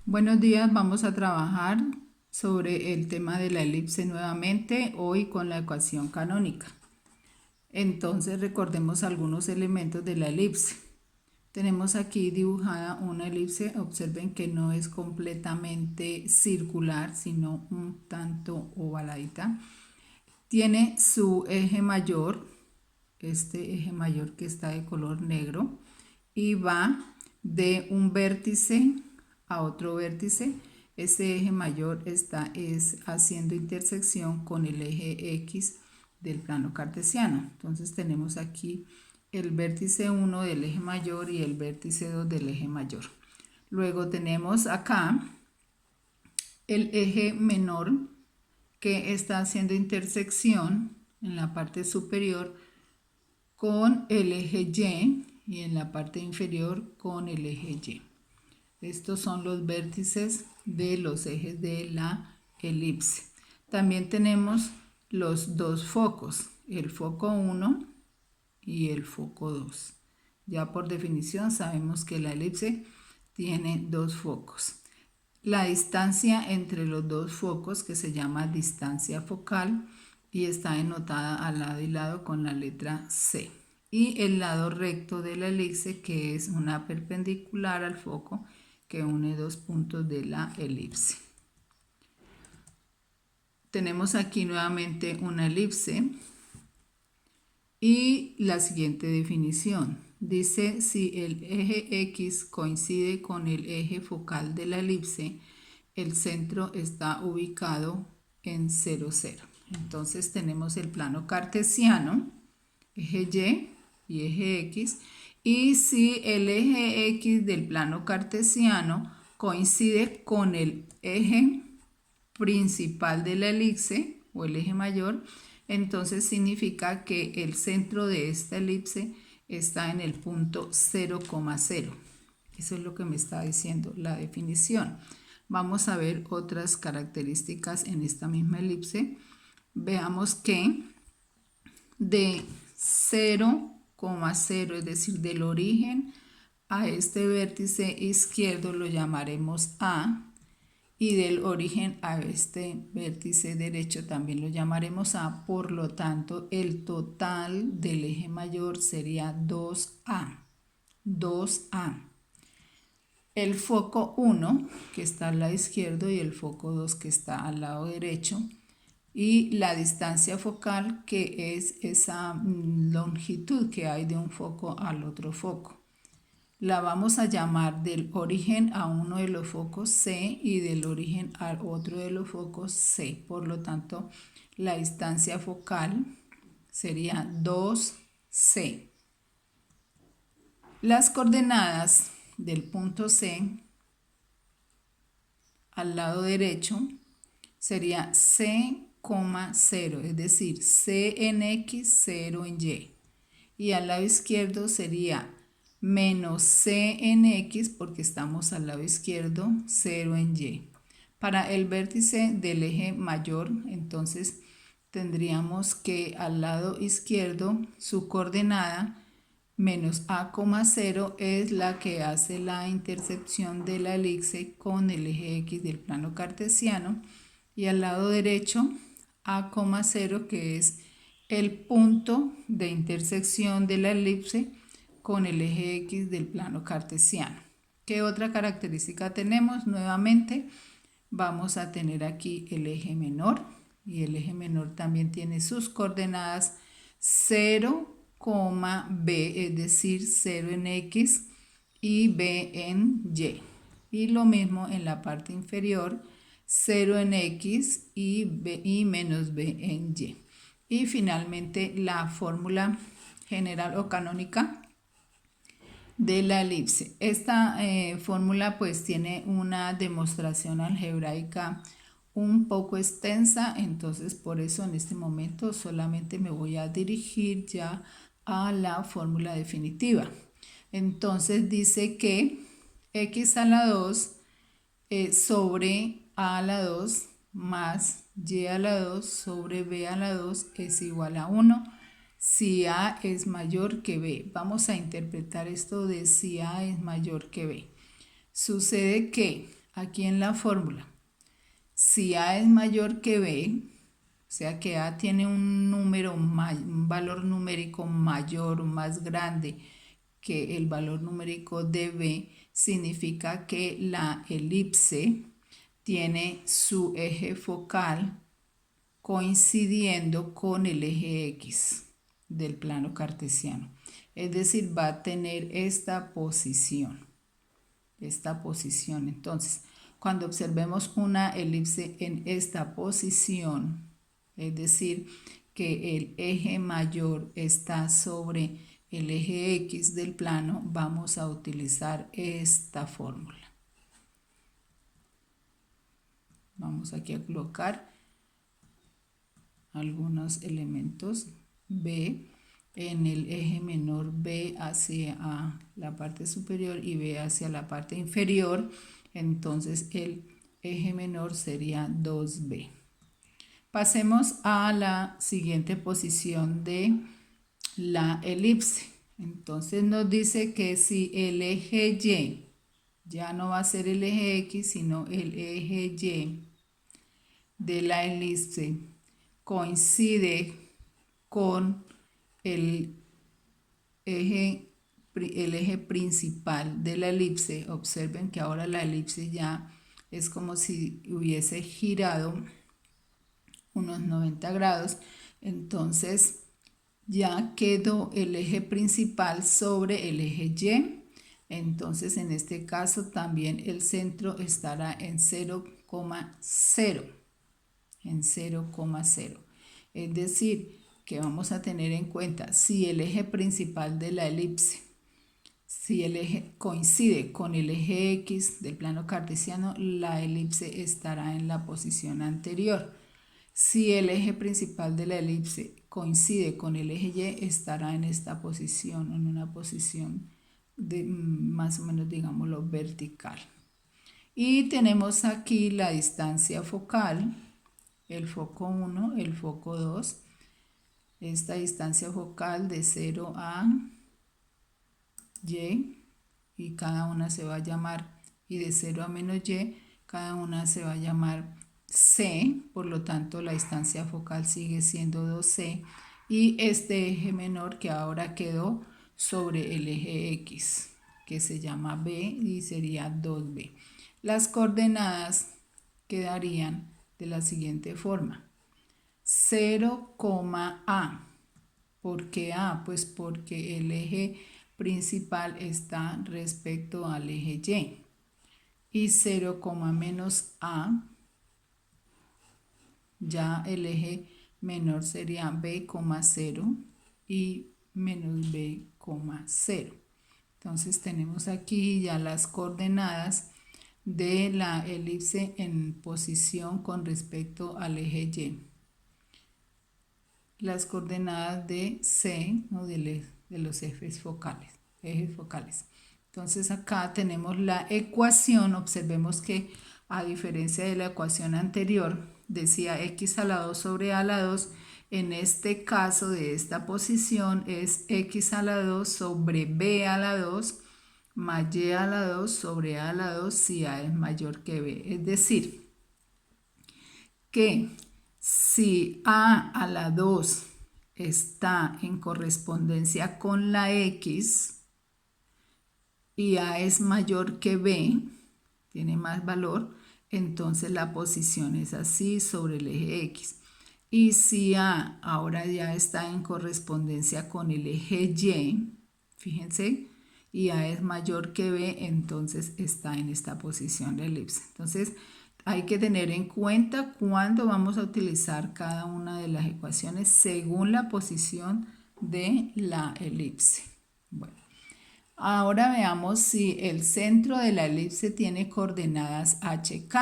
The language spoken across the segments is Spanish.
Buenos días, vamos a trabajar sobre el tema de la elipse nuevamente, hoy con la ecuación canónica. Entonces recordemos algunos elementos de la elipse. Tenemos aquí dibujada una elipse, observen que no es completamente circular, sino un tanto ovaladita. Tiene su eje mayor, este eje mayor que está de color negro, y va de un vértice a otro vértice. Este eje mayor está haciendo intersección con el eje X del plano cartesiano. Entonces tenemos aquí el vértice 1 del eje mayor y el vértice 2 del eje mayor. Luego tenemos acá el eje menor que está haciendo intersección en la parte superior con el eje Y en la parte inferior con el eje Y. Estos son los vértices de los ejes de la elipse. También tenemos los dos focos, el foco 1 y el foco 2. Ya por definición sabemos que la elipse tiene dos focos. La distancia entre los dos focos, que se llama distancia focal, y está denotada al lado y lado con la letra C. Y el lado recto de la elipse, que es una perpendicular al foco que une dos puntos de la elipse. Tenemos aquí nuevamente una elipse y la siguiente definición. Dice, si el eje X coincide con el eje focal de la elipse, el centro está ubicado en 0, 0. Entonces tenemos el plano cartesiano, eje Y eje X, y si el eje X del plano cartesiano coincide con el eje principal de la elipse o el eje mayor, entonces significa que el centro de esta elipse está en el punto 0,0. Eso es lo que me está diciendo la definición. Vamos a ver otras características en esta misma elipse. Veamos que de 0,0, es decir, del origen a este vértice izquierdo lo llamaremos A, y del origen a este vértice derecho también lo llamaremos A. Por lo tanto, el total del eje mayor sería 2A. 2A. El foco 1, que está al lado izquierdo, y el foco 2, que está al lado derecho, y la distancia focal, que es esa longitud que hay de un foco al otro foco. La vamos a llamar del origen a uno de los focos C y del origen al otro de los focos C. Por lo tanto, la distancia focal sería 2C. Las coordenadas del punto C al lado derecho sería C, 0, es decir, C en X, 0 en Y. Y al lado izquierdo sería menos C en X, porque estamos al lado izquierdo, 0 en Y. Para el vértice del eje mayor, entonces tendríamos que al lado izquierdo su coordenada menos A, 0 es la que hace la intersección de la elipse con el eje X del plano cartesiano, y al lado derecho A, 0, que es el punto de intersección de la elipse con el eje X del plano cartesiano. ¿Qué otra característica tenemos? Nuevamente vamos a tener aquí el eje menor, y el eje menor también tiene sus coordenadas 0, B, es decir, 0 en X y B en Y. Y lo mismo en la parte inferior, 0 en X y menos B en Y. Y finalmente la fórmula general o canónica de la elipse. Esta fórmula pues tiene una demostración algebraica un poco extensa, entonces por eso en este momento solamente me voy a dirigir ya a la fórmula definitiva. Entonces dice que x a la 2 sobre a a la 2 más y a la 2 sobre b a la 2 es igual a 1 si a es mayor que b. Vamos a interpretar esto de si a es mayor que b. Sucede que aquí en la fórmula, si A es mayor que B, o sea que A tiene un número, un valor numérico mayor o más grande que el valor numérico de B, significa que la elipse tiene su eje focal coincidiendo con el eje X del plano cartesiano. Es decir, va a tener esta posición. Entonces, cuando observemos una elipse en esta posición, es decir, que el eje mayor está sobre el eje X del plano, vamos a utilizar esta fórmula. Vamos aquí a colocar algunos elementos. B en el eje menor, B hacia la parte superior y B hacia la parte inferior. Entonces el eje menor sería 2B. Pasemos a la siguiente posición de la elipse. Entonces nos dice que si el eje Y ya no va a ser el eje X, sino el eje Y de la elipse coincide con el eje principal de la elipse. Observen que ahora la elipse ya es como si hubiese girado unos 90 grados. Entonces ya quedó el eje principal sobre el eje Y. Entonces en este caso también el centro estará en 0,0. En 0,0. Es decir, que vamos a tener en cuenta si el eje principal de la elipse, si el eje coincide con el eje X del plano cartesiano, la elipse estará en la posición anterior. Si el eje principal de la elipse coincide con el eje Y, estará en esta posición, en una posición de más o menos, digámoslo, vertical. Y tenemos aquí la distancia focal, el foco 1, el foco 2. Esta distancia focal de 0 a Y, y cada una se va a llamar, y de 0 a menos Y, cada una se va a llamar C, por lo tanto la distancia focal sigue siendo 2C, y este eje menor que ahora quedó sobre el eje X, que se llama B y sería 2B. Las coordenadas quedarían de la siguiente forma: 0, A. ¿Por qué A? Pues porque el eje principal está respecto al eje Y. Y 0, menos A, ya el eje menor sería B, 0 y menos B, 0. Entonces tenemos aquí ya las coordenadas de la elipse en posición con respecto al eje Y. Las coordenadas de C, ¿no? de los ejes focales. Entonces acá tenemos la ecuación. Observemos que a diferencia de la ecuación anterior, decía x a la 2 sobre a la 2, en este caso de esta posición es x a la 2 sobre b a la 2 más y a la 2 sobre a la 2 si a es mayor que b. Es decir, que si a la 2 está en correspondencia con la x y a es mayor que b, tiene más valor, entonces la posición es así sobre el eje x. Y si a ahora ya está en correspondencia con el eje y, fíjense, y a es mayor que b, entonces está en esta posición de elipse. Entonces hay que tener en cuenta cuándo vamos a utilizar cada una de las ecuaciones según la posición de la elipse. Bueno, ahora veamos si el centro de la elipse tiene coordenadas HK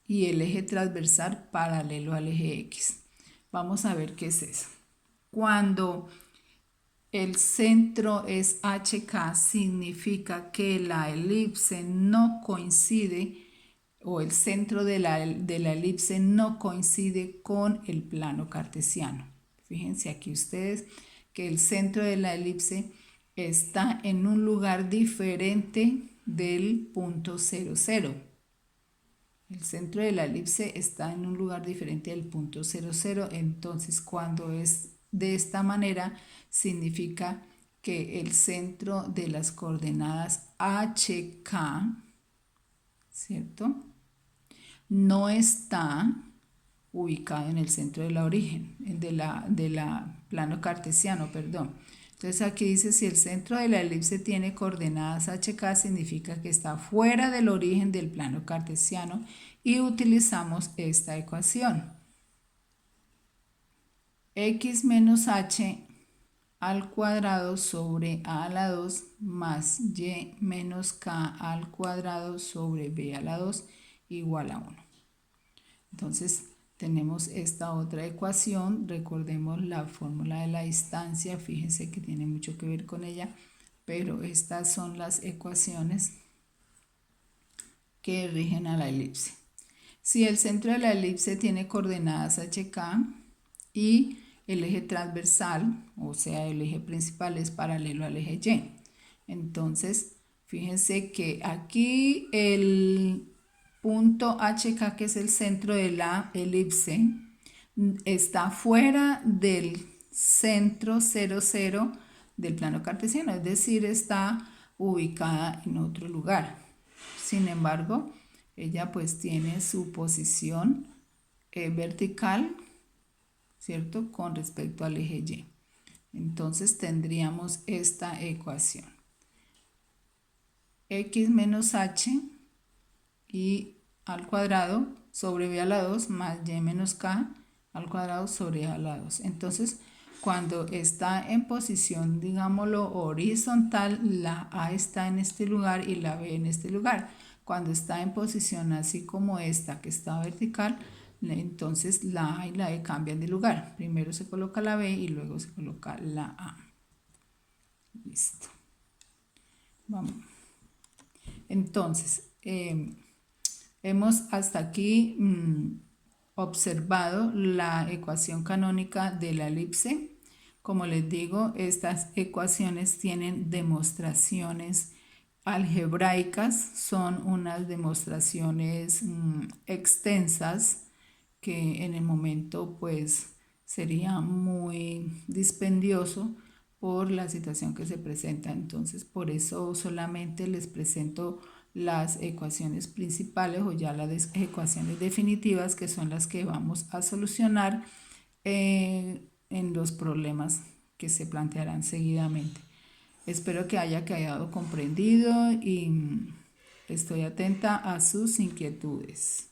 y el eje transversal paralelo al eje X. Vamos a ver qué es eso. Cuando el centro es HK, significa que la elipse no coincide, o el centro de la elipse no coincide con el plano cartesiano. Fíjense aquí ustedes que el centro de la elipse está en un lugar diferente del punto 0, 0. El centro de la elipse está en un lugar diferente del punto 0, 0. Entonces, cuando es de esta manera, significa que el centro de las coordenadas HK, ¿cierto?, no está ubicado en el centro de la origen, de la plano cartesiano, perdón. Entonces aquí dice, si el centro de la elipse tiene coordenadas HK, significa que está fuera del origen del plano cartesiano y utilizamos esta ecuación. X menos h al cuadrado sobre a la 2 más y menos k al cuadrado sobre b a la 2 igual a 1. Entonces, tenemos esta otra ecuación, recordemos la fórmula de la distancia, fíjense que tiene mucho que ver con ella, pero estas son las ecuaciones que rigen a la elipse. Si el centro de la elipse tiene coordenadas HK y el eje transversal, o sea, el eje principal es paralelo al eje Y, entonces fíjense que aquí el punto HK, que es el centro de la elipse, está fuera del centro 0, 0 del plano cartesiano, es decir, está ubicada en otro lugar. Sin embargo, ella pues tiene su posición vertical, ¿cierto?, con respecto al eje Y. Entonces tendríamos esta ecuación. X menos h y al cuadrado sobre b a la 2 más y menos k al cuadrado sobre a la 2. Entonces, cuando está en posición, digámoslo, horizontal, la a está en este lugar y la b en este lugar. Cuando está en posición así como esta, que está vertical, entonces la a y la e cambian de lugar. Primero se coloca la b y luego se coloca la a. Listo. Vamos. Entonces, hemos hasta aquí observado la ecuación canónica de la elipse. Como les digo, estas ecuaciones tienen demostraciones algebraicas, son unas demostraciones extensas que en el momento pues sería muy dispendioso por la situación que se presenta. Entonces, por eso solamente les presento las ecuaciones principales o ya las ecuaciones definitivas, que son las que vamos a solucionar en los problemas que se plantearán seguidamente. Espero que haya quedado comprendido y estoy atenta a sus inquietudes.